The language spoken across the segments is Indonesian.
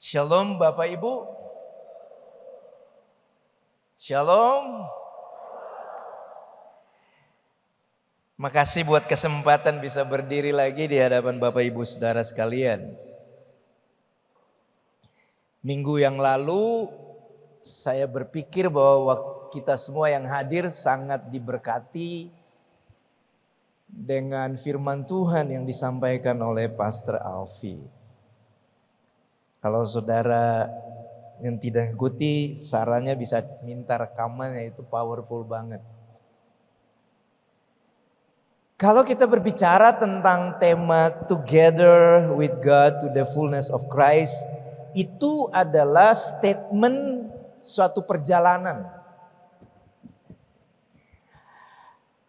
Shalom Bapak Ibu. Shalom. Makasih buat kesempatan bisa berdiri lagi di hadapan Bapak Ibu Saudara sekalian. Minggu yang lalu saya berpikir bahwa kita semua yang hadir sangat diberkati dengan firman Tuhan yang disampaikan oleh Pastor Alfi. Kalau saudara yang tidak ikuti, sarannya bisa minta rekamannya, itu powerful banget. Kalau kita berbicara tentang tema Together with God to the fullness of Christ, itu adalah statement suatu perjalanan.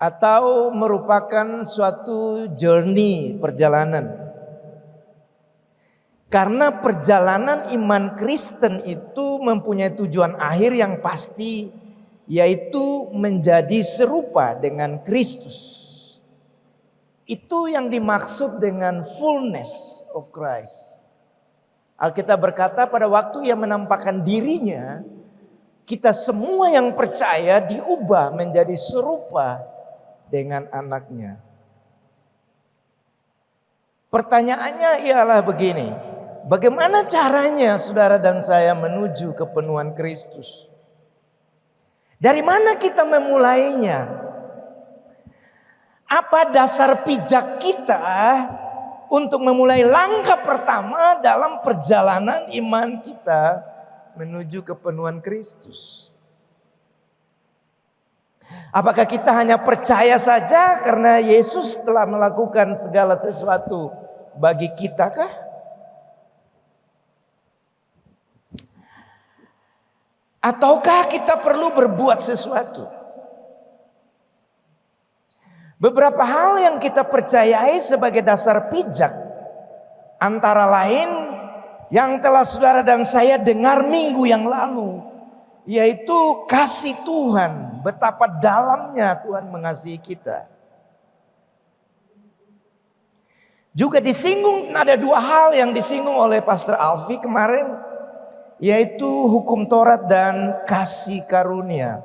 Atau merupakan suatu journey, perjalanan. Karena perjalanan iman Kristen itu mempunyai tujuan akhir yang pasti, yaitu menjadi serupa dengan Kristus. Itu yang dimaksud dengan fullness of Christ. Alkitab berkata pada waktu ia menampakkan dirinya, kita semua yang percaya diubah menjadi serupa dengan anaknya. Pertanyaannya ialah begini. Bagaimana caranya saudara dan saya menuju kepenuhan Kristus? Dari mana kita memulainya? Apa dasar pijak kita untuk memulai langkah pertama dalam perjalanan iman kita menuju kepenuhan Kristus? Apakah kita hanya percaya saja karena Yesus telah melakukan segala sesuatu bagi kita kah? Ataukah kita perlu berbuat sesuatu? Beberapa hal yang kita percayai sebagai dasar pijak, antara lain yang telah saudara dan saya dengar minggu yang lalu, yaitu kasih Tuhan, betapa dalamnya Tuhan mengasihi kita. Juga disinggung, ada dua hal yang disinggung oleh Pastor Alfi kemarin, yaitu hukum Taurat dan kasih karunia.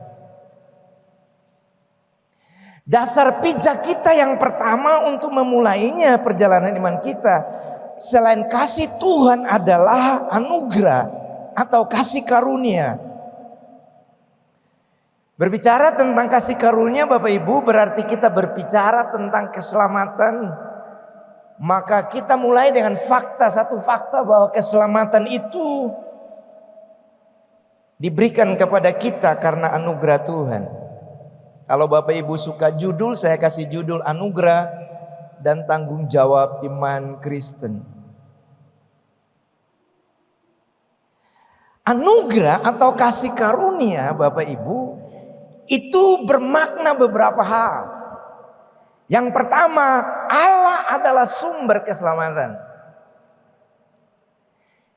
Dasar pijak kita yang pertama untuk memulainya perjalanan iman kita, selain kasih Tuhan, adalah anugerah atau kasih karunia. Berbicara tentang kasih karunia Bapak Ibu, berarti kita berbicara tentang keselamatan. Maka kita mulai dengan satu fakta bahwa keselamatan itu diberikan kepada kita karena anugerah Tuhan. Kalau Bapak Ibu suka judul, saya kasih judul anugerah dan tanggung jawab iman Kristen. Anugerah atau kasih karunia Bapak Ibu itu bermakna beberapa hal. Yang pertama, Allah adalah sumber keselamatan.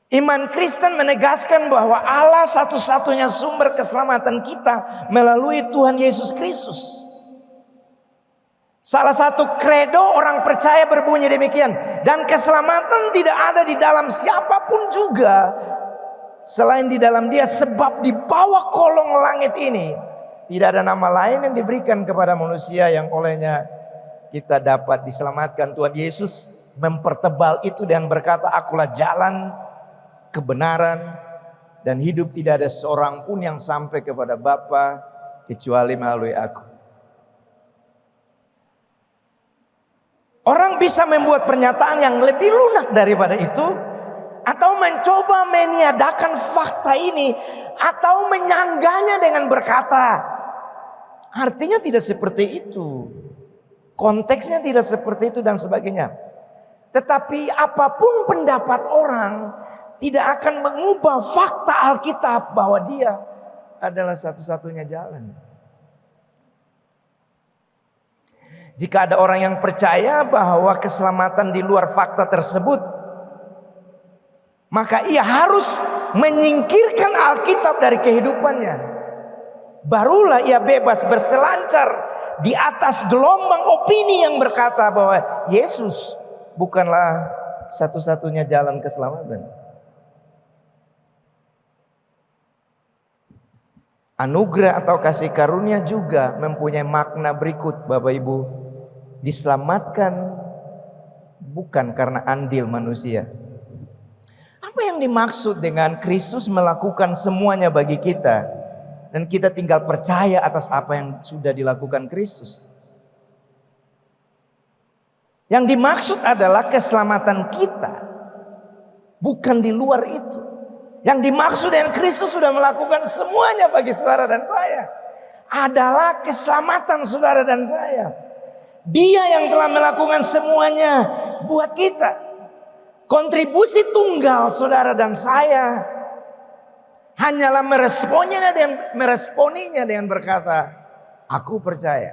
Iman Kristen menegaskan bahwa Allah satu-satunya sumber keselamatan kita melalui Tuhan Yesus Kristus. Salah satu kredo orang percaya berbunyi demikian. Dan keselamatan tidak ada di dalam siapapun juga selain di dalam Dia, sebab di bawah kolong langit ini tidak ada nama lain yang diberikan kepada manusia yang olehnya kita dapat diselamatkan. Tuhan Yesus mempertebal itu dan berkata, "Akulah jalan, kebenaran, dan hidup, tidak ada seorang pun yang sampai kepada Bapa kecuali melalui aku." Orang bisa membuat pernyataan yang lebih lunak daripada itu, atau mencoba meniadakan fakta ini, atau menyangganya dengan berkata, artinya tidak seperti itu, konteksnya tidak seperti itu dan sebagainya. Tetapi apapun pendapat orang tidak akan mengubah fakta Alkitab bahwa Dia adalah satu-satunya jalan. Jika ada orang yang percaya bahwa keselamatan di luar fakta tersebut, maka ia harus menyingkirkan Alkitab dari kehidupannya. Barulah ia bebas berselancar di atas gelombang opini yang berkata bahwa Yesus bukanlah satu-satunya jalan keselamatan. Anugerah atau kasih karunia juga mempunyai makna berikut, Bapak Ibu. Diselamatkan bukan karena andil manusia. Apa yang dimaksud dengan Kristus melakukan semuanya bagi kita dan kita tinggal percaya atas apa yang sudah dilakukan Kristus? Yang dimaksud adalah keselamatan kita, bukan di luar itu. Yang dimaksud dengan Kristus sudah melakukan semuanya bagi saudara dan saya adalah keselamatan saudara dan saya. Dia yang telah melakukan semuanya buat kita. Kontribusi tunggal saudara dan saya hanyalah meresponinya dengan berkata, aku percaya.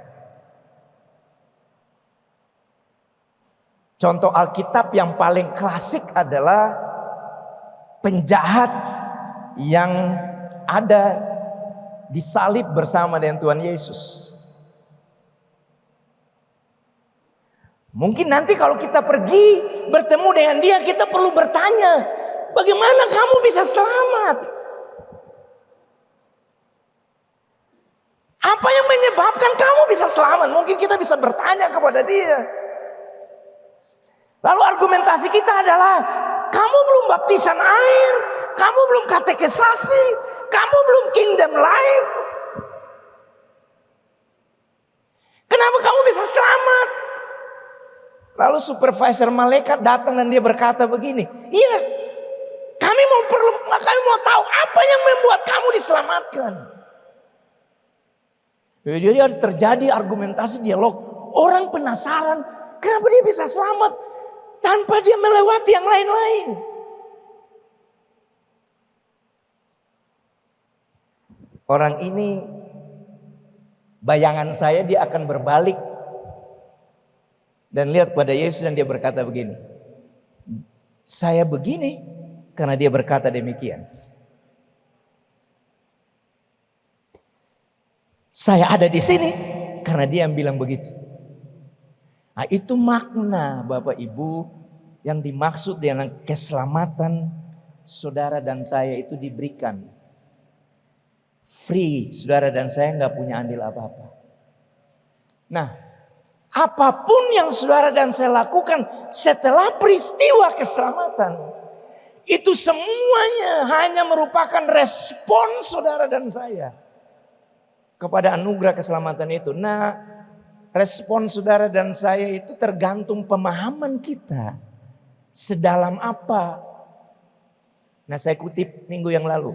Contoh Alkitab yang paling klasik adalah penjahat yang ada disalib bersama dengan Tuhan Yesus. Mungkin nanti kalau kita pergi bertemu dengan dia, kita perlu bertanya, bagaimana kamu bisa selamat? Apa yang menyebabkan kamu bisa selamat? Mungkin kita bisa bertanya kepada dia. Lalu argumentasi kita adalah, kamu belum baptisan air, kamu belum katekisasi, kamu belum kingdom life. Kenapa kamu bisa selamat? Lalu supervisor malaikat datang dan dia berkata begini, iya, kami mau tahu apa yang membuat kamu diselamatkan. Jadi terjadi argumentasi dialog. Orang penasaran, kenapa dia bisa selamat tanpa dia melewati yang lain-lain. Orang ini, bayangan saya dia akan berbalik dan lihat pada Yesus dan dia berkata begini, saya begini karena dia berkata demikian. Saya ada di sini karena dia yang bilang begitu. Nah, itu makna Bapak Ibu yang dimaksud dengan keselamatan saudara dan saya itu diberikan. Free, saudara dan saya nggak punya andil apa-apa. Nah, apapun yang saudara dan saya lakukan setelah peristiwa keselamatan, itu semuanya hanya merupakan respon saudara dan saya kepada anugerah keselamatan itu. Nah, respon saudara dan saya itu tergantung pemahaman kita. Sedalam apa? Nah, saya kutip minggu yang lalu.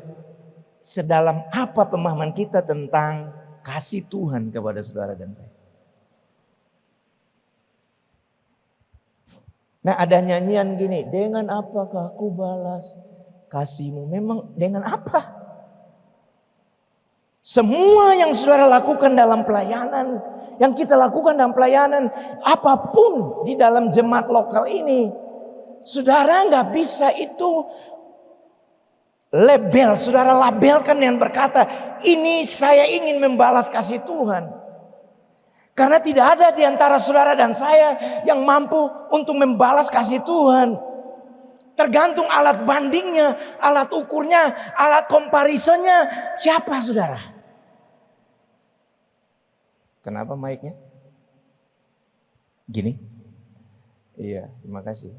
Sedalam apa pemahaman kita tentang kasih Tuhan kepada saudara dan saya. Nah, ada nyanyian gini, dengan apakah ku balas kasihmu? Memang dengan apa? Semua yang saudara lakukan dalam pelayanan, yang kita lakukan dalam pelayanan, apapun di dalam jemaat lokal ini, saudara nggak bisa itu label, saudara labelkan dengan berkata, ini saya ingin membalas kasih Tuhan. Karena tidak ada di antara saudara dan saya yang mampu untuk membalas kasih Tuhan. Tergantung alat bandingnya, alat ukurnya, alat comparisonnya. Siapa saudara? Kenapa mic-nya? Gini? Iya, terima kasih.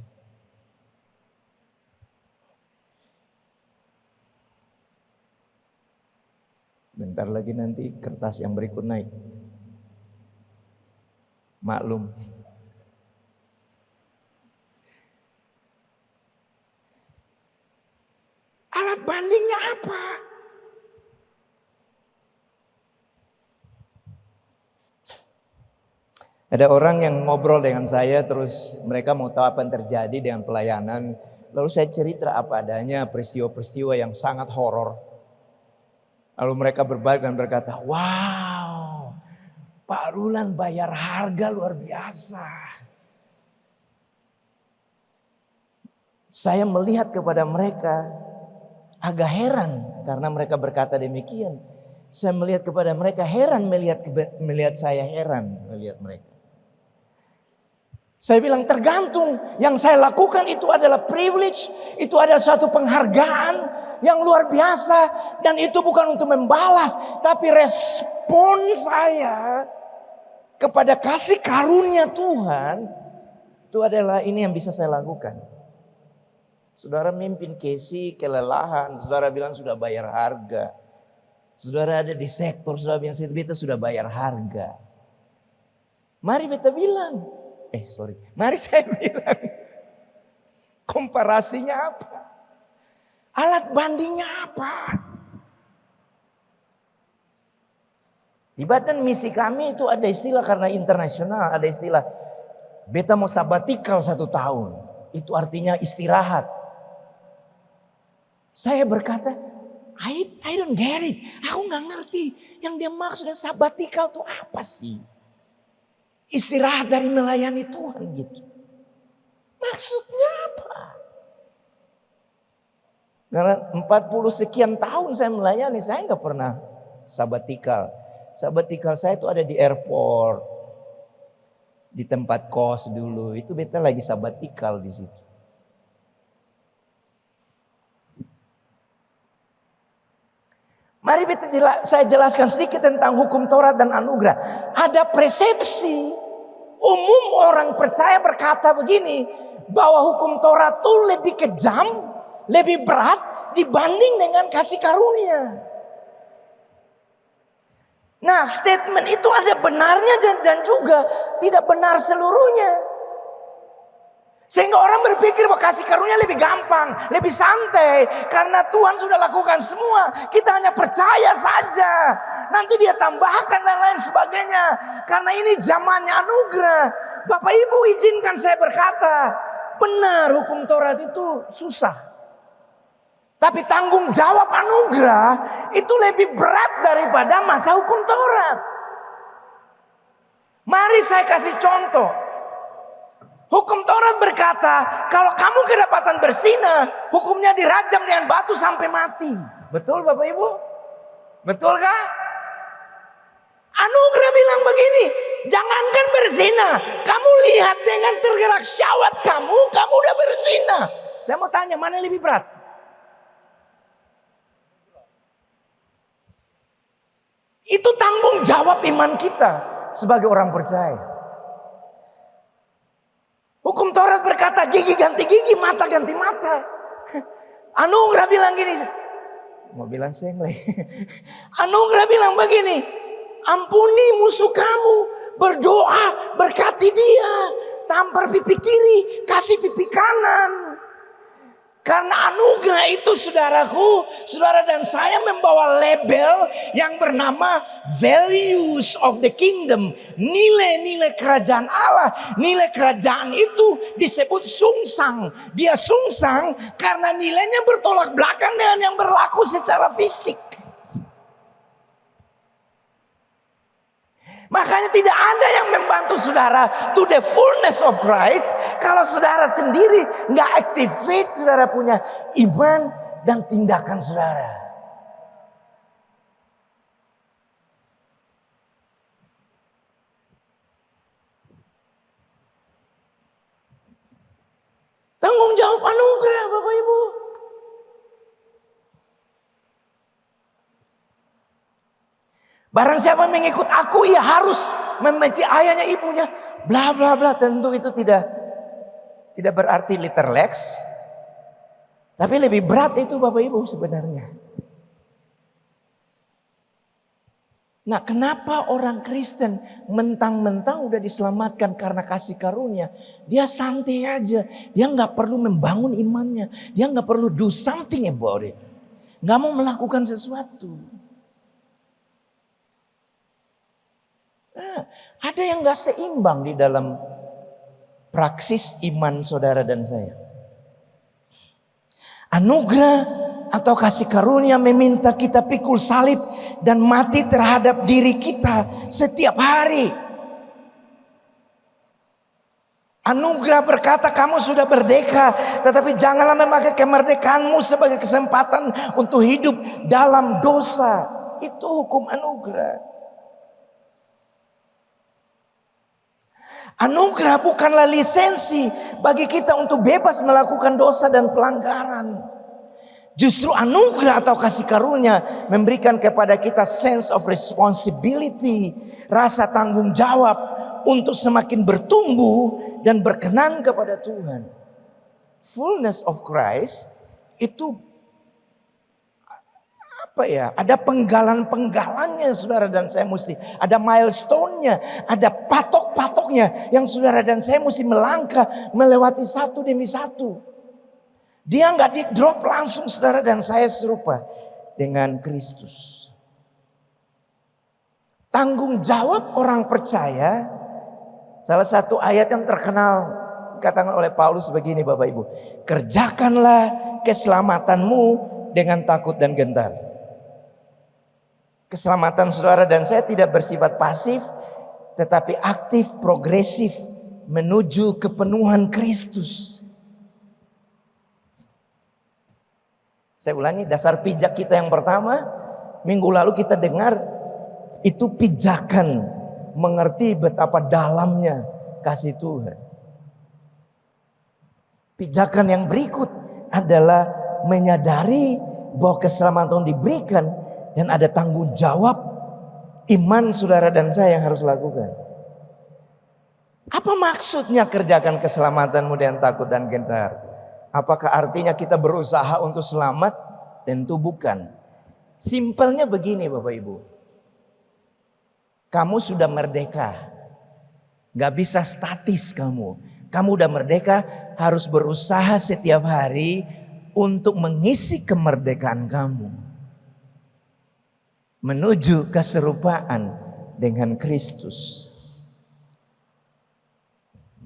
Bentar lagi nanti kertas yang berikut naik. Maklum. Alat bandingnya apa? Ada orang yang ngobrol dengan saya, terus mereka mau tahu apa yang terjadi dengan pelayanan. Lalu saya cerita apa adanya, peristiwa-peristiwa yang sangat horor. Lalu mereka berbalik dan berkata, wow, Pak Rulan bayar harga luar biasa. Saya melihat kepada mereka agak heran karena mereka berkata demikian. Saya melihat kepada mereka heran melihat saya heran melihat mereka. Saya bilang tergantung, yang saya lakukan itu adalah privilege, itu adalah suatu penghargaan yang luar biasa. Dan itu bukan untuk membalas, tapi respon saya kepada kasih karunia Tuhan, itu adalah ini yang bisa saya lakukan. Saudara mimpin Kesi kelelahan, saudara bilang sudah bayar harga. Saudara ada di sektor, saudara bilang beta sudah bayar harga. Mari beta bilang, mari saya bilang, komparasinya apa? Alat bandingnya apa? Di badan misi kami itu ada istilah, karena internasional, ada istilah beta mau sabatikal 1 tahun. Itu artinya istirahat. Saya berkata, I don't get it. Aku gak ngerti yang dia maksudnya sabatikal itu apa sih? Istirahat dari melayani Tuhan gitu. Maksudnya apa? Karena 40 sekian tahun saya melayani, saya gak pernah sabatikal. Sabatikal saya itu ada di airport, di tempat kos dulu. Itu beta lagi sabatikal di situ. Mari saya jelaskan sedikit tentang hukum Taurat dan anugerah. Ada persepsi umum orang percaya berkata begini, bahwa hukum Taurat itu lebih kejam, lebih berat dibanding dengan kasih karunia. Nah, statement itu ada benarnya dan juga tidak benar seluruhnya. Sehingga orang berpikir bahwa kasih karunia lebih gampang, lebih santai. Karena Tuhan sudah lakukan semua. Kita hanya percaya saja. Nanti dia tambahkan dan lain sebagainya. Karena ini zamannya anugerah. Bapak Ibu izinkan saya berkata, benar hukum Taurat itu susah. Tapi tanggung jawab anugerah itu lebih berat daripada masa hukum Taurat. Mari saya kasih contoh. Hukum Taurat berkata, kalau kamu kedapatan berzina, hukumnya dirajam dengan batu sampai mati. Betul Bapak Ibu? Betul kah? Anugerah bilang begini, jangankan berzina, kamu lihat dengan tergerak syahwat kamu udah berzina. Saya mau tanya, mana yang lebih berat? Itu tanggung jawab iman kita sebagai orang percaya. Hukum Taurat berkata gigi ganti gigi, mata ganti mata. Anugerah bilang gini, mau bilang sengleng. Anugerah bilang begini, ampuni musuh kamu, berdoa, berkati dia, tampar pipi kiri, kasih pipi kanan. Karena anugerah itu saudaraku, saudara dan saya membawa label yang bernama values of the kingdom. Nilai-nilai kerajaan Allah. Nilai kerajaan itu disebut sungsang. Dia sungsang karena nilainya bertolak belakang dengan yang berlaku secara fisik. Makanya tidak ada yang membantu saudara to the fullness of Christ kalau saudara sendiri nggak activate saudara punya iman dan tindakan saudara. Tanggung jawab anugerah Bapak Ibu. Barang siapa mengikut aku, ia harus membenci ayahnya, ibunya, bla bla bla. Tentu itu tidak berarti liter lex, tapi lebih berat itu Bapak Ibu sebenarnya. Nah, kenapa orang Kristen mentang-mentang udah diselamatkan karena kasih karunia, dia santai aja, dia nggak perlu membangun imannya, dia nggak perlu do something about it, nggak mau melakukan sesuatu. Nah, ada yang gak seimbang di dalam praksis iman saudara dan saya. Anugerah atau kasih karunia meminta kita pikul salib dan mati terhadap diri kita setiap hari. Anugerah berkata kamu sudah merdeka, tetapi janganlah memakai kemerdekaanmu sebagai kesempatan untuk hidup dalam dosa. Itu hukum anugerah. Anugerah bukanlah lisensi bagi kita untuk bebas melakukan dosa dan pelanggaran. Justru anugerah atau kasih karunia memberikan kepada kita sense of responsibility, rasa tanggung jawab untuk semakin bertumbuh dan berkenan kepada Tuhan. Fullness of Christ itu apa ya? Ada penggalan-penggalannya saudara dan saya mesti. Ada milestone-nya, ada patok-patoknya yang saudara dan saya mesti melangkah melewati satu demi satu. Dia nggak di drop langsung saudara dan saya serupa dengan Kristus. Tanggung jawab orang percaya, salah satu ayat yang terkenal dikatakan oleh Paulus begini Bapak Ibu. Kerjakanlah keselamatanmu dengan takut dan gentar. Keselamatan saudara dan saya tidak bersifat pasif, tetapi aktif, progresif menuju kepenuhan Kristus. Saya ulangi, dasar pijak kita yang pertama, minggu lalu kita dengar itu pijakan mengerti betapa dalamnya kasih Tuhan. Pijakan yang berikut adalah menyadari bahwa keselamatan diberikan dan ada tanggung jawab iman saudara dan saya yang harus lakukan. Apa maksudnya kerjakan keselamatanmu dengan takut dan gentar? Apakah artinya kita berusaha untuk selamat? Tentu bukan. Simpelnya begini Bapak Ibu. Kamu sudah merdeka. Gak bisa statis kamu. Kamu udah merdeka, harus berusaha setiap hari untuk mengisi kemerdekaan kamu. Menuju keserupaan dengan Kristus.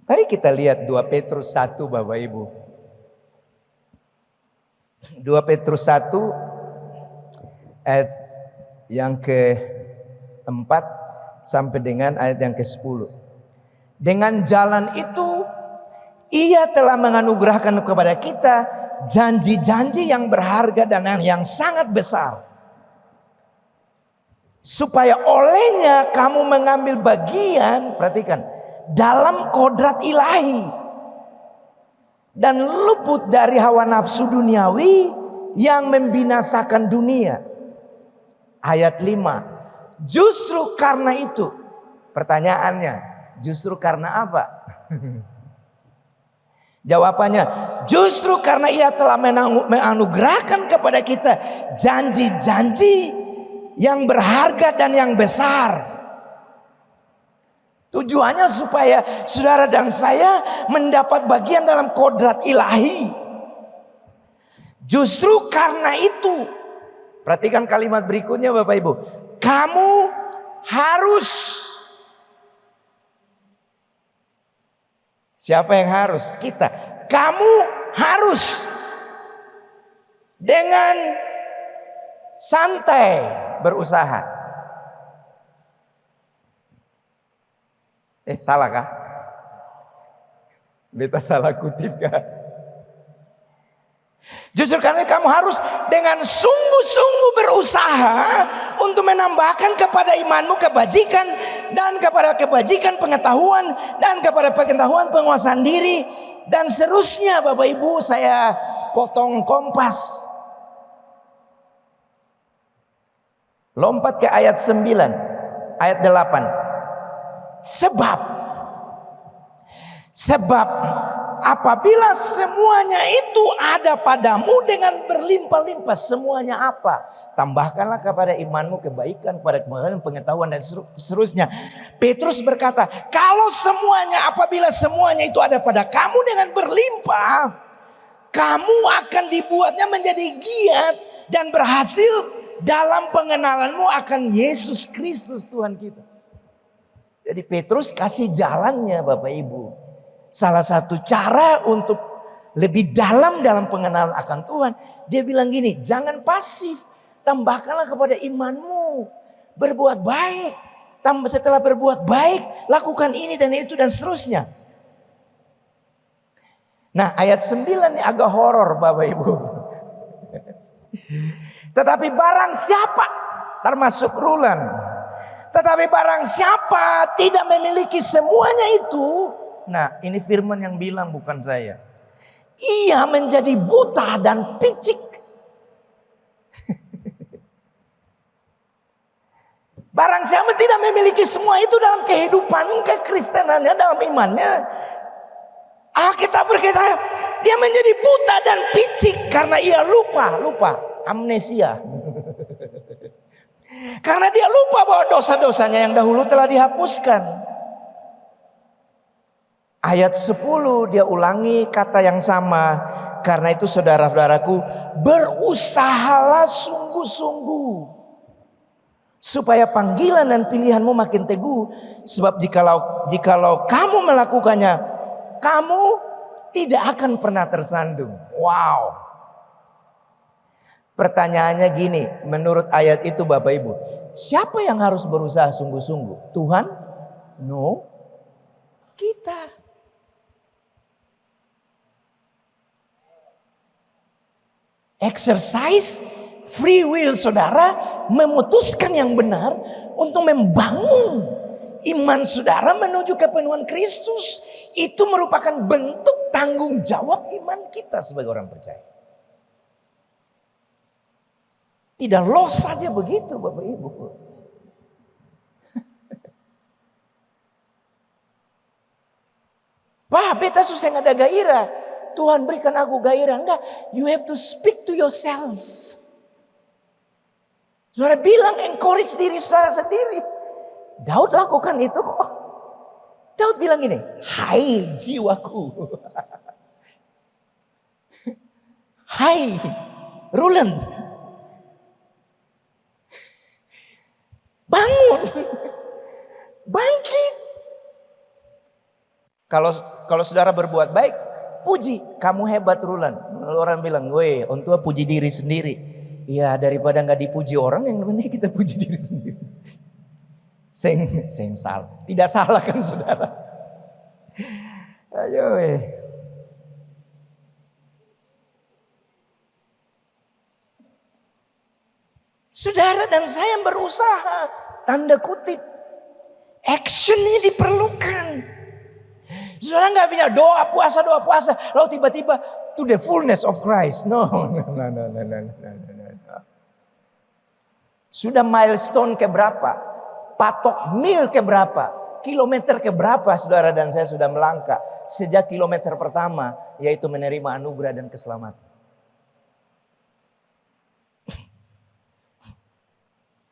Mari kita lihat 2 Petrus 1 Bapak Ibu. 2 Petrus 1 ayat yang ke-4 sampai dengan ayat yang ke-10. Dengan jalan itu Ia telah menganugerahkan kepada kita janji-janji yang berharga dan yang sangat besar. Supaya olehnya kamu mengambil bagian, perhatikan, dalam kodrat ilahi. Dan luput dari hawa nafsu duniawi yang membinasakan dunia. Ayat 5. Justru karena itu. Pertanyaannya, justru karena apa? Jawabannya, justru karena Ia telah menganugerahkan kepada kita janji-janji yang berharga dan yang besar. Tujuannya supaya saudara dan saya mendapat bagian dalam kodrat ilahi. Justru karena itu, perhatikan kalimat berikutnya Bapak Ibu. Kamu harus. Siapa yang harus? Kita. Kamu harus dengan santai berusaha. Salah kah? Beta salah kutip kah? Justru karena kamu harus dengan sungguh-sungguh berusaha untuk menambahkan kepada imanmu kebajikan dan kepada kebajikan pengetahuan dan kepada pengetahuan penguasaan diri dan seterusnya. Bapak Ibu, saya potong kompas. Lompat ke ayat 9, ayat 8. Sebab apabila semuanya itu ada padamu dengan berlimpah-limpah, semuanya apa? Tambahkanlah kepada imanmu kebaikan, kepada pengetahuan dan seterusnya. Petrus berkata, kalau semuanya, apabila semuanya itu ada pada kamu dengan berlimpah, kamu akan dibuatnya menjadi giat dan berhasil dalam pengenalanmu akan Yesus Kristus Tuhan kita. Jadi Petrus kasih jalannya Bapak Ibu. Salah satu cara untuk lebih dalam pengenalan akan Tuhan. Dia bilang gini, jangan pasif. Tambahkanlah kepada imanmu. Berbuat baik. Setelah berbuat baik, lakukan ini dan itu dan seterusnya. Nah ayat 9 ini agak horor Bapak Ibu. Tetapi barang siapa, termasuk Rulan. Tetapi barang siapa tidak memiliki semuanya itu. Nah ini firman yang bilang bukan saya. Ia menjadi buta dan picik Barang siapa tidak memiliki semua itu dalam kehidupan kekristenannya, dalam imannya, Alkitab berkata dia menjadi buta dan picik karena ia lupa, amnesia. Karena dia lupa bahwa dosa-dosanya yang dahulu telah dihapuskan. Ayat 10 dia ulangi kata yang sama. Karena itu saudara-saudaraku, berusahalah sungguh-sungguh supaya panggilan dan pilihanmu makin teguh. Sebab jikalau kamu melakukannya, kamu tidak akan pernah tersandung. Wow. Pertanyaannya gini, menurut ayat itu Bapak Ibu, siapa yang harus berusaha sungguh-sungguh? Tuhan? No. Kita. Exercise free will saudara, memutuskan yang benar untuk membangun iman saudara menuju kepenuhan Kristus. Itu merupakan bentuk tanggung jawab iman kita sebagai orang percaya. Tidak los saja begitu Bapak Ibu. Pak, beta susah nggak ada gairah. Tuhan berikan aku gairah. Enggak, you have to speak to yourself. Saudara bilang, encourage diri saudara sendiri. Daud lakukan itu kok. Daud bilang gini, hai jiwaku. Hai Rulen. Bangun. Bangkit. Kalau saudara berbuat baik, puji, kamu hebat Rulan. Orang bilang, weh, ontua puji diri sendiri. Ya daripada nggak dipuji orang, yang penting kita puji diri sendiri. Seng salah, tidak salah kan saudara? Ayo weh. Saudara dan saya berusaha, tanda kutip, actionnya diperlukan. Saudara nggak bisa doa puasa, lalu tiba-tiba to the fullness of Christ. No. Sudah milestone keberapa? Patok mil keberapa? Kilometer keberapa saudara dan saya sudah melangkah? Sejak kilometer pertama, yaitu menerima anugerah dan keselamatan.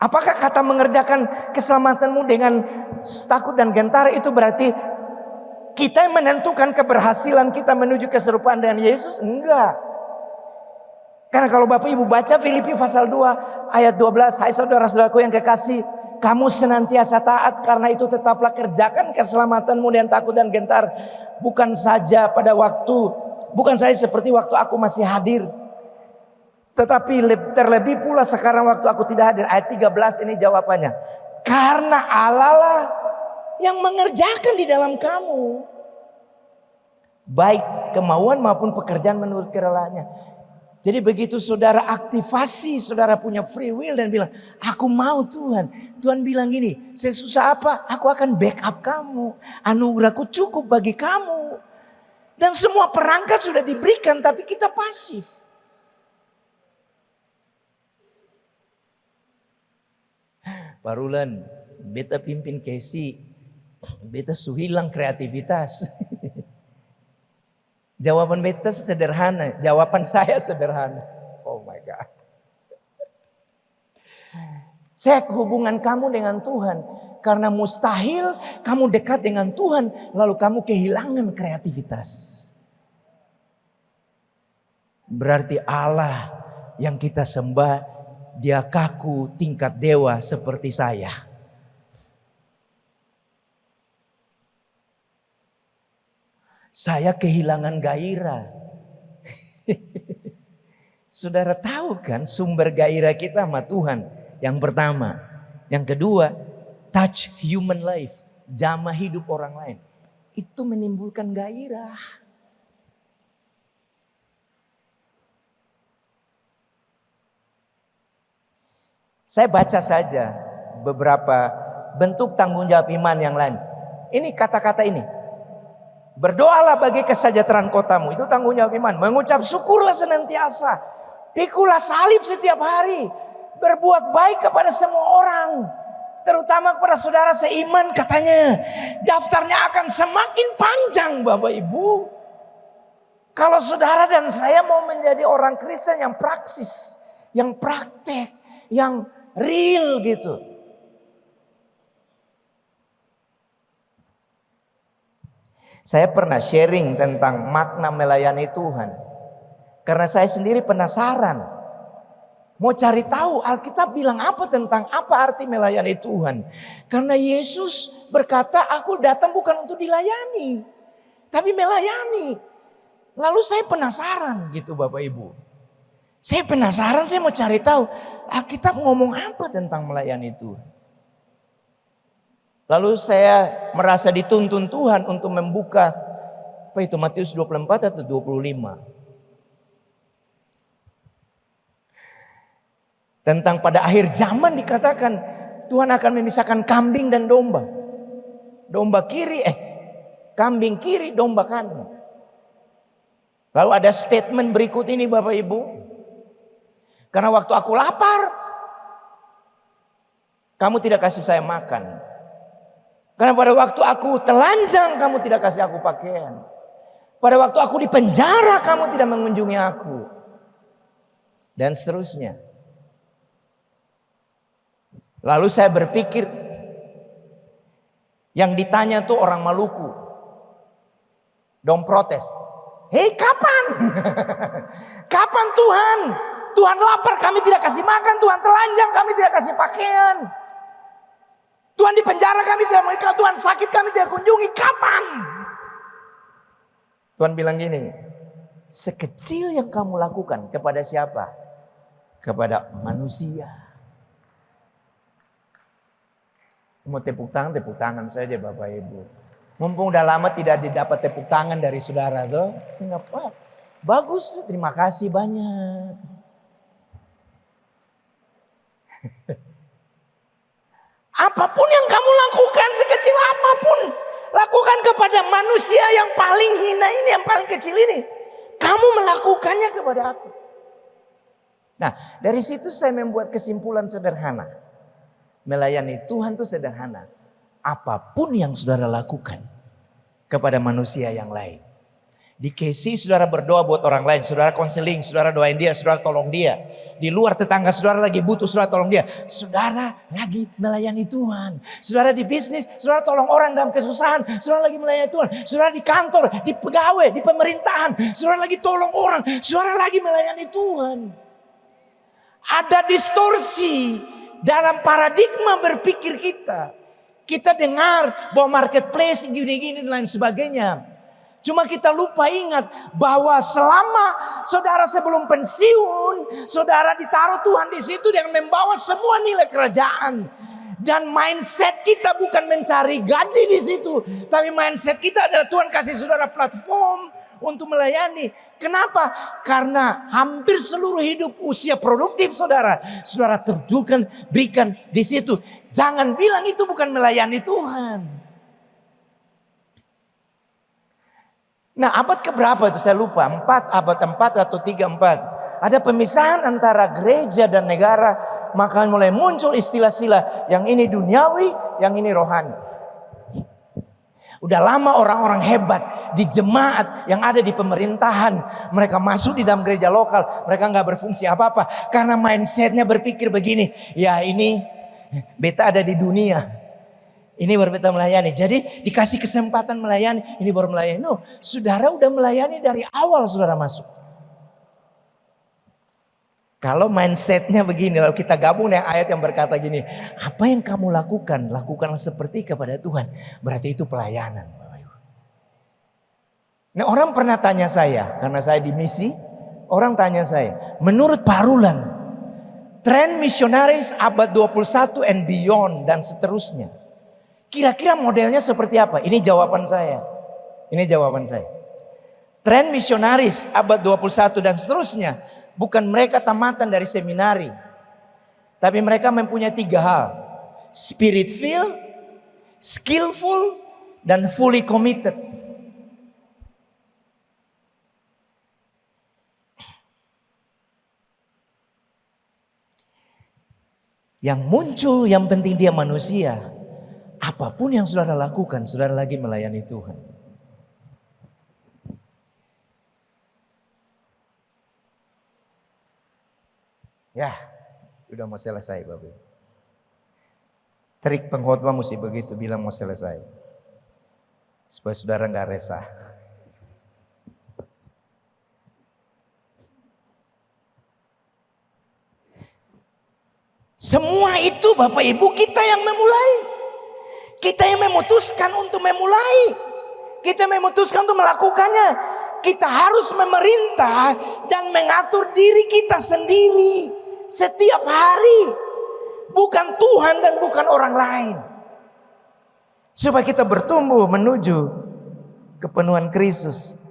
Apakah kata mengerjakan keselamatanmu dengan takut dan gentar itu berarti kita yang menentukan keberhasilan kita menuju keserupaan dengan Yesus? Enggak. Karena kalau Bapak Ibu baca Filipi pasal 2 ayat 12. Hai saudara-saudaraku yang kekasih, kamu senantiasa taat, karena itu tetaplah kerjakan keselamatanmu dengan takut dan gentar. Bukan saja seperti waktu aku masih hadir, tetapi terlebih pula sekarang waktu aku tidak hadir. Ayat 13 ini jawabannya. Karena Allah lah yang mengerjakan di dalam kamu, baik kemauan maupun pekerjaan menurut kerelaannya. Jadi begitu saudara aktivasi, saudara punya free will dan bilang, aku mau Tuhan. Tuhan bilang gini, sesusah apa, aku akan backup kamu. Anugerahku cukup bagi kamu. Dan semua perangkat sudah diberikan, tapi kita pasif. Pak Rulan, beta pimpin Kesi, beta hilang kreativitas. Jawaban beta sederhana, jawaban saya sederhana. Oh my God. Cek hubungan kamu dengan Tuhan. Karena mustahil kamu dekat dengan Tuhan, lalu kamu kehilangan kreativitas. Berarti Allah yang kita sembah, Dia kaku tingkat dewa seperti saya. Saya kehilangan gairah. Saudara tahu kan sumber gairah kita sama Tuhan. Yang pertama. Yang kedua, touch human life. Jamah hidup orang lain. Itu menimbulkan gairah. Saya baca saja beberapa bentuk tanggung jawab iman yang lain. Ini kata-kata ini. Berdoalah bagi kesejahteraan kotamu. Itu tanggung jawab iman. Mengucap syukurlah senantiasa. Pikulah salib setiap hari. Berbuat baik kepada semua orang. terutama kepada saudara seiman, katanya daftarnya akan semakin panjang Bapak Ibu. Kalau saudara dan saya mau menjadi orang Kristen yang praksis, yang praktek, yang real gitu. Saya pernah sharing tentang makna melayani Tuhan. Karena saya sendiri penasaran. Mau cari tahu Alkitab bilang apa tentang apa arti melayani Tuhan. Karena Yesus berkata, aku datang bukan untuk dilayani, tapi melayani. Lalu saya penasaran gitu Bapak Ibu. Saya penasaran, saya mau cari tahu Alkitab ngomong apa tentang melayani Tuhan. Lalu saya merasa dituntun Tuhan untuk membuka apa itu Matius 24 atau 25. Tentang pada akhir zaman dikatakan Tuhan akan memisahkan kambing dan domba. Kambing kiri, domba kanan. Lalu ada statement berikut ini Bapak Ibu. Karena waktu aku lapar, kamu tidak kasih saya makan. Karena pada waktu aku telanjang, kamu tidak kasih aku pakaian. Pada waktu aku di penjara, kamu tidak mengunjungi aku. Dan seterusnya. Lalu saya berpikir, yang ditanya tuh orang Maluku. Dong protes. Hei kapan? Kapan Tuhan? Tuhan lapar kami tidak kasih makan. Tuhan telanjang kami tidak kasih pakaian. Tuhan di penjara kami tidak mau. Tuhan sakit kami tidak kunjungi. Kapan? Tuhan bilang gini. Sekecil yang kamu lakukan kepada siapa? Kepada manusia. Mau tepuk tangan saja Bapak Ibu. Mumpung udah lama tidak didapat tepuk tangan dari saudara tuh. Singapura. Bagus, terima kasih banyak. Apapun yang kamu lakukan, sekecil apapun, lakukan kepada manusia yang paling hina ini, yang paling kecil ini. Kamu melakukannya kepada aku. Nah, dari situ saya membuat kesimpulan sederhana. Melayani Tuhan itu sederhana. Apapun yang saudara lakukan kepada manusia yang lain. Di KC saudara berdoa buat orang lain. Saudara konseling, saudara doain dia, saudara tolong dia. Di luar tetangga saudara lagi butuh, saudara tolong dia. Saudara lagi melayani Tuhan. Saudara di bisnis, saudara tolong orang dalam kesusahan. Saudara lagi melayani Tuhan. Saudara di kantor, di pegawai, di pemerintahan. Saudara lagi tolong orang. Saudara lagi melayani Tuhan. Ada distorsi dalam paradigma berpikir kita. Kita dengar bahwa marketplace gini-gini dan lain sebagainya. Cuma kita lupa ingat bahwa selama saudara sebelum pensiun, saudara ditaruh Tuhan di situ dengan membawa semua nilai kerajaan. Dan mindset kita bukan mencari gaji di situ, tapi mindset kita adalah Tuhan kasih saudara platform untuk melayani. Kenapa? Karena hampir seluruh hidup usia produktif saudara terjunkan berikan di situ. Jangan bilang itu bukan melayani Tuhan. Nah, abad keberapa itu saya lupa, abad 4 atau 3-4. Ada pemisahan antara gereja dan negara, maka mulai muncul istilah-istilah yang ini duniawi, yang ini rohani. Udah lama orang-orang hebat di jemaat yang ada di pemerintahan, mereka masuk di dalam gereja lokal, mereka nggak berfungsi apa-apa karena mindsetnya berpikir begini, ya ini beta ada di dunia, ini baru beta melayani, jadi dikasih kesempatan melayani, ini baru melayani. No, saudara udah melayani dari awal saudara masuk. Kalau mindsetnya begini, lalu kita gabung dengan ayat yang berkata gini, apa yang kamu lakukan, lakukanlah seperti kepada Tuhan. Berarti itu pelayanan. Nah, orang pernah tanya saya, karena saya di misi, orang tanya saya, menurut Pak Rulan, tren misionaris abad 21 and beyond dan seterusnya, kira-kira modelnya seperti apa? Ini jawaban saya. Tren misionaris abad 21 dan seterusnya, bukan mereka tamatan dari seminari. Tapi mereka mempunyai 3 hal. Spirit filled, skillful, dan fully committed. Yang muncul yang penting dia manusia. Apapun yang saudara lakukan, saudara lagi melayani Tuhan. Ya, udah mau selesai Bapak. Trik pengkhotbah mesti begitu, bilang mau selesai. Supaya saudara nggak resah. Semua itu Bapak Ibu kita yang memulai. Kita yang memutuskan untuk memulai. Kita memutuskan untuk melakukannya. Kita harus memerintah dan mengatur diri kita sendiri setiap hari. Bukan Tuhan dan bukan orang lain. Supaya kita bertumbuh menuju kepenuhan Kristus.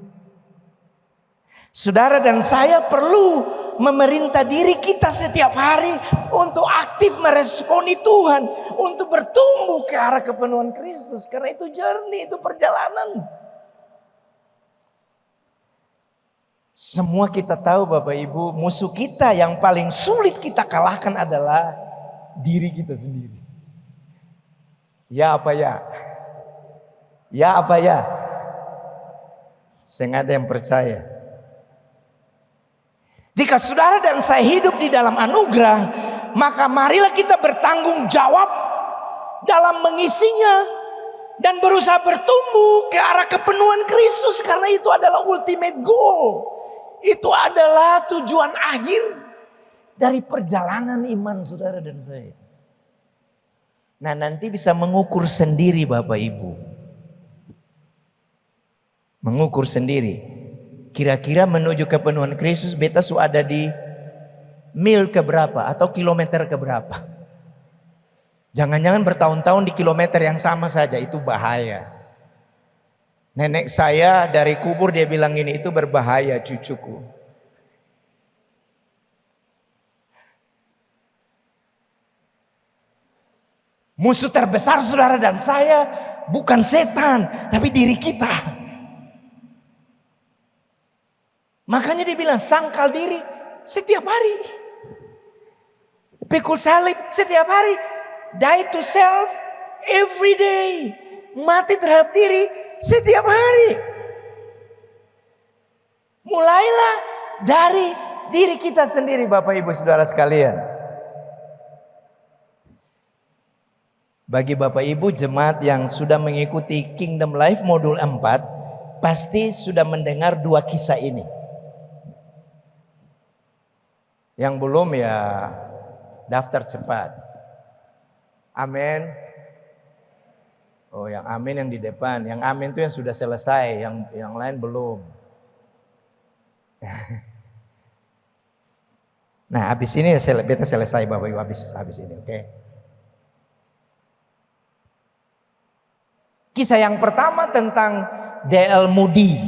Saudara dan saya perlu memerintah diri kita setiap hari untuk aktif meresponi Tuhan, untuk bertumbuh ke arah kepenuhan Kristus. Karena itu journey, itu perjalanan. Semua kita tahu Bapak Ibu, musuh kita yang paling sulit kita kalahkan adalah diri kita sendiri. Ya apa ya? Ya apa ya? Saya nggak ada yang percaya. Jika saudara dan saya hidup di dalam anugerah, maka marilah kita bertanggung jawab dalam mengisinya dan berusaha bertumbuh ke arah kepenuhan Kristus, karena itu adalah ultimate goal. Itu adalah tujuan akhir dari perjalanan iman saudara dan saya. Nah, nanti bisa mengukur sendiri Bapak Ibu. Mengukur sendiri. Kira-kira menuju kepenuhan Kristus beta ada di mil keberapa atau kilometer keberapa. Jangan-jangan bertahun-tahun di kilometer yang sama saja, itu bahaya. Nenek saya dari kubur dia bilang ini, itu berbahaya cucuku. Musuh terbesar saudara dan saya bukan setan, tapi diri kita. Makanya dia bilang sangkal diri setiap hari. Pikul salib setiap hari. Die to self every day. Mati terhadap diri setiap hari. Mulailah dari diri kita sendiri Bapak Ibu Saudara sekalian. Bagi Bapak Ibu jemaat yang sudah mengikuti Kingdom Life modul 4, pasti sudah mendengar 2 kisah ini. Yang belum ya daftar cepat. Amin. Oh, yang amin yang di depan. Yang amin itu yang sudah selesai, yang lain belum. Nah, habis ini beta selesai Bapak Ibu, habis ini, oke. Kisah yang pertama tentang D.L. Moody.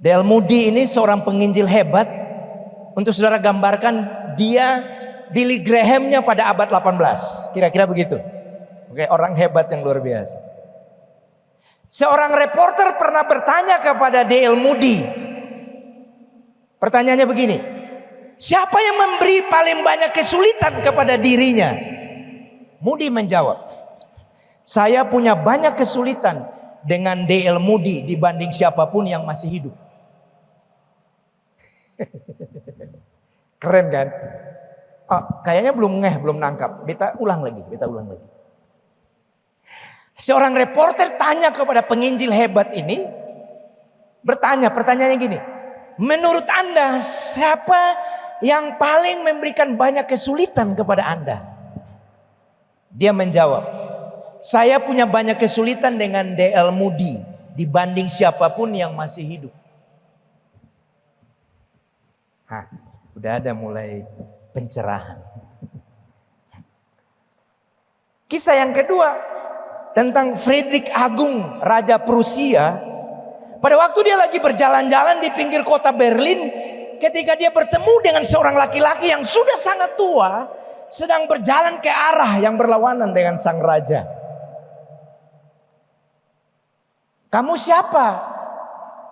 D.L. Moody ini seorang penginjil hebat. Untuk saudara gambarkan, dia Billy Graham-nya pada abad 18. Kira-kira begitu. Oke, orang hebat yang luar biasa. Seorang reporter pernah bertanya kepada D.L. Moody. Pertanyaannya begini. Siapa yang memberi paling banyak kesulitan kepada dirinya? Moody menjawab. Saya punya banyak kesulitan dengan D.L. Moody dibanding siapapun yang masih hidup. Keren kan? Oh, kayaknya belum nangkap. Beta ulang lagi. Seorang reporter tanya kepada penginjil hebat ini. Pertanyaannya gini. Menurut Anda siapa yang paling memberikan banyak kesulitan kepada Anda? Dia menjawab. Saya punya banyak kesulitan dengan D.L. Moody dibanding siapapun yang masih hidup. Udah ada mulai pencerahan. Kisah yang kedua tentang Friedrich Agung, Raja Prusia. Pada waktu dia lagi berjalan-jalan di pinggir kota Berlin, ketika dia bertemu dengan seorang laki-laki yang sudah sangat tua, sedang berjalan ke arah yang berlawanan dengan sang raja. Kamu siapa?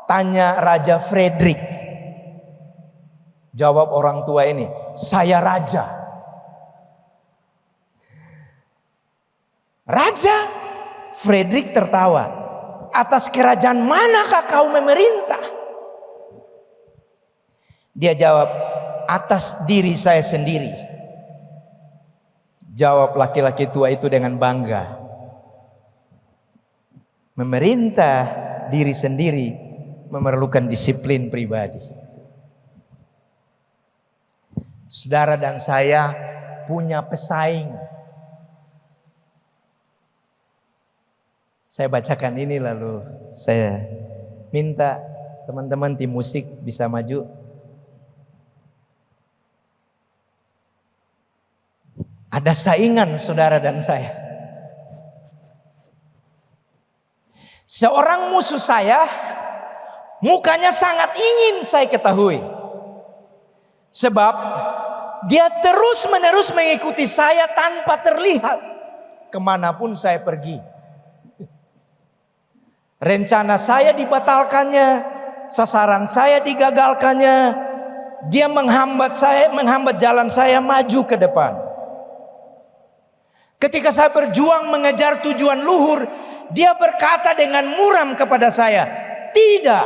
Tanya Raja Friedrich. Jawab orang tua ini, saya raja. Raja Frederick tertawa. Atas kerajaan manakah kau memerintah? Dia jawab, atas diri saya sendiri. Jawab laki-laki tua itu dengan bangga. Memerintah diri sendiri memerlukan disiplin pribadi. Saudara dan saya punya pesaing. Saya bacakan ini lalu saya minta teman-teman tim musik bisa maju. Ada saingan saudara dan saya. Seorang musuh saya, mukanya sangat ingin saya ketahui. Sebab dia terus-menerus mengikuti saya tanpa terlihat kemanapun saya pergi. Rencana saya dibatalkannya, sasaran saya digagalkannya. Dia menghambat jalan saya maju ke depan. Ketika saya berjuang mengejar tujuan luhur, dia berkata dengan muram kepada saya, tidak.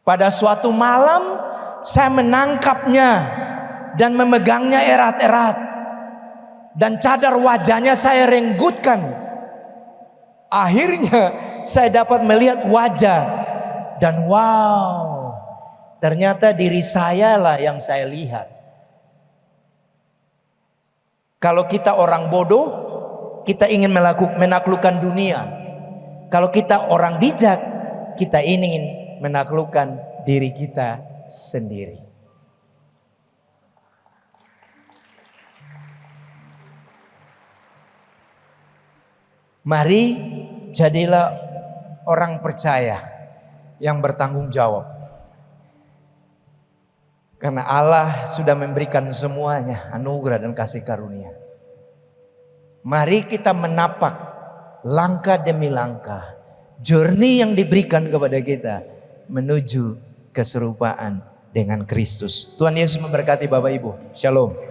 Pada suatu malam saya menangkapnya dan memegangnya erat-erat. Dan cadar wajahnya saya renggutkan. Akhirnya saya dapat melihat wajah. Dan wow, ternyata diri saya lah yang saya lihat. Kalau kita orang bodoh, kita ingin menaklukkan dunia. Kalau kita orang bijak, kita ingin menaklukkan diri kita sendiri. Mari jadilah orang percaya yang bertanggung jawab. Karena Allah sudah memberikan semuanya, anugerah dan kasih karunia. Mari kita menapak langkah demi langkah journey yang diberikan kepada kita menuju keserupaan dengan Kristus. Tuhan Yesus memberkati Bapak Ibu. Shalom.